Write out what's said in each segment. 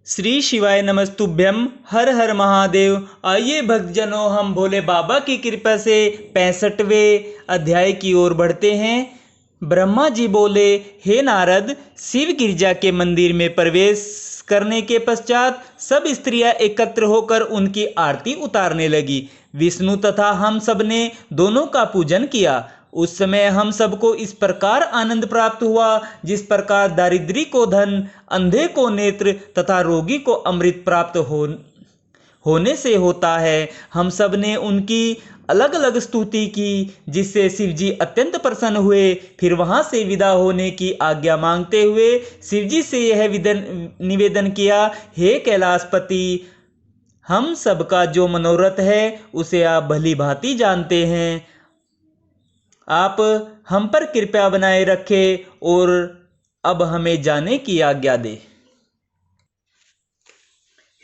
श्री शिवाय नमस्तुभ्यम। हर हर महादेव। आइए भक्तजनों, हम भोले बाबा की कृपा से 65वें अध्याय की ओर बढ़ते हैं। ब्रह्मा जी बोले, हे नारद, शिव गिरजा के मंदिर में प्रवेश करने के पश्चात सब स्त्रियां एकत्र होकर उनकी आरती उतारने लगी। विष्णु तथा हम सब ने दोनों का पूजन किया। उस समय हम सबको इस प्रकार आनंद प्राप्त हुआ जिस प्रकार दारिद्री को धन, अंधे को नेत्र तथा रोगी को अमृत प्राप्त होने से होता है। हम सब ने उनकी अलग अलग स्तुति की, जिससे शिव जी अत्यंत प्रसन्न हुए। फिर वहां से विदा होने की आज्ञा मांगते हुए शिव जी से यह निवेदन किया, हे कैलाशपति, हम सबका जो मनोरथ है उसे आप भली भांति जानते हैं। आप हम पर कृपा बनाए रखें और अब हमें जाने की आज्ञा दे।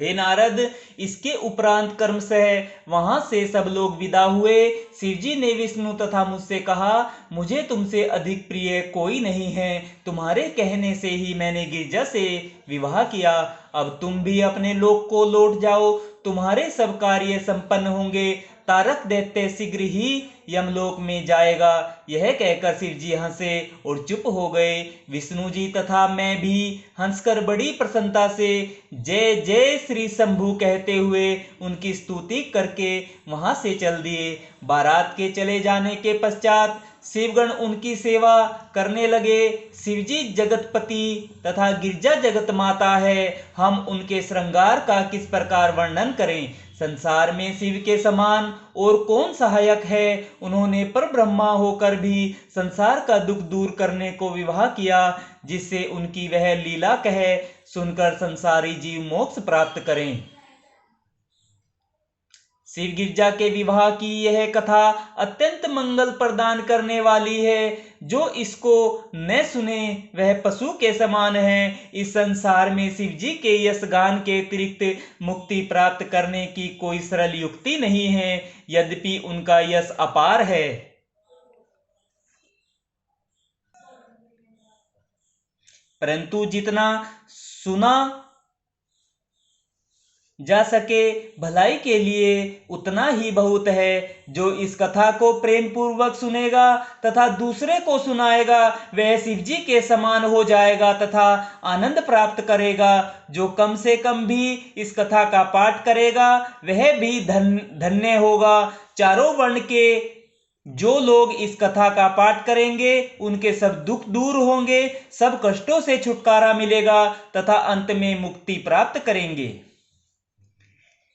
हे नारद, इसके उपरांत क्रमशः वहां से सब लोग विदा हुए। शिवजी ने विष्णु तथा मुझसे कहा, मुझे तुमसे अधिक प्रिय कोई नहीं है। तुम्हारे कहने से ही मैंने गिरजा से विवाह किया। अब तुम भी अपने लोक को लौट जाओ, तुम्हारे सब कार्य संपन्न होंगे। तारक दैत्य शीघ्र ही यमलोक में जाएगा। यह कहकर शिव जी हंसे और चुप हो गए। विष्णु जी तथा मैं भी हंसकर बड़ी प्रसन्नता से जय जय श्री शंभु कहते हुए उनकी स्तुति करके वहां से चल दिए। बारात के चले जाने के पश्चात शिवगण उनकी सेवा करने लगे। शिवजी जगतपति तथा गिरजा जगत माता है। हम उनके श्रृंगार का किस प्रकार वर्णन करें। संसार में शिव के समान और कौन सहायक है। उन्होंने पर ब्रह्मा होकर भी संसार का दुख दूर करने को विवाह किया, जिससे उनकी वह लीला कह सुनकर संसारी जीव मोक्ष प्राप्त करें। शिव गिरजा के विवाह की यह कथा अत्यंत मंगल प्रदान करने वाली है। जो इसको न सुने वह पशु के समान है। इस संसार में शिव जी के यश गान के अतिरिक्त मुक्ति प्राप्त करने की कोई सरल युक्ति नहीं है, यद्यपि उनका यश अपार है। परंतु जितना सुना जा सके भलाई के लिए उतना ही बहुत है। जो इस कथा को प्रेम पूर्वक सुनेगा तथा दूसरे को सुनाएगा वह शिव जी के समान हो जाएगा तथा आनंद प्राप्त करेगा। जो कम से कम भी इस कथा का पाठ करेगा वह भी धन्य होगा। चारों वर्ण के जो लोग इस कथा का पाठ करेंगे उनके सब दुख दूर होंगे, सब कष्टों से छुटकारा मिलेगा तथा अंत में मुक्ति प्राप्त करेंगे।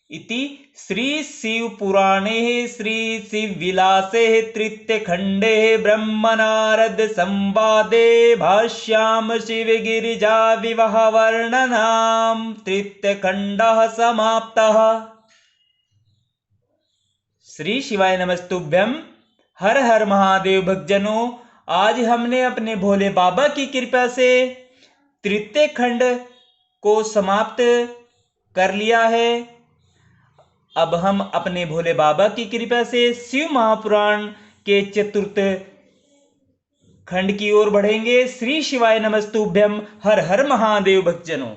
इति श्री शिव पुराणे श्री शिव विलासे तृतीय खंडे ब्रह्म नारद संवादे भाष्याम शिव गिरिजा विवाह वर्णनाम तृतीय खंडः समाप्तः। श्री शिवाय नमस्तुभ्यम। हर हर महादेव। भक्तजनों, आज हमने अपने भोले बाबा की कृपा से तृतीय खंड को समाप्त कर लिया है। अब हम अपने भोले बाबा की कृपा से शिव महापुराण के चतुर्थ खंड की ओर बढ़ेंगे। श्री शिवाय नमस्तुभ्यम। हर हर महादेव। भक्तजनों।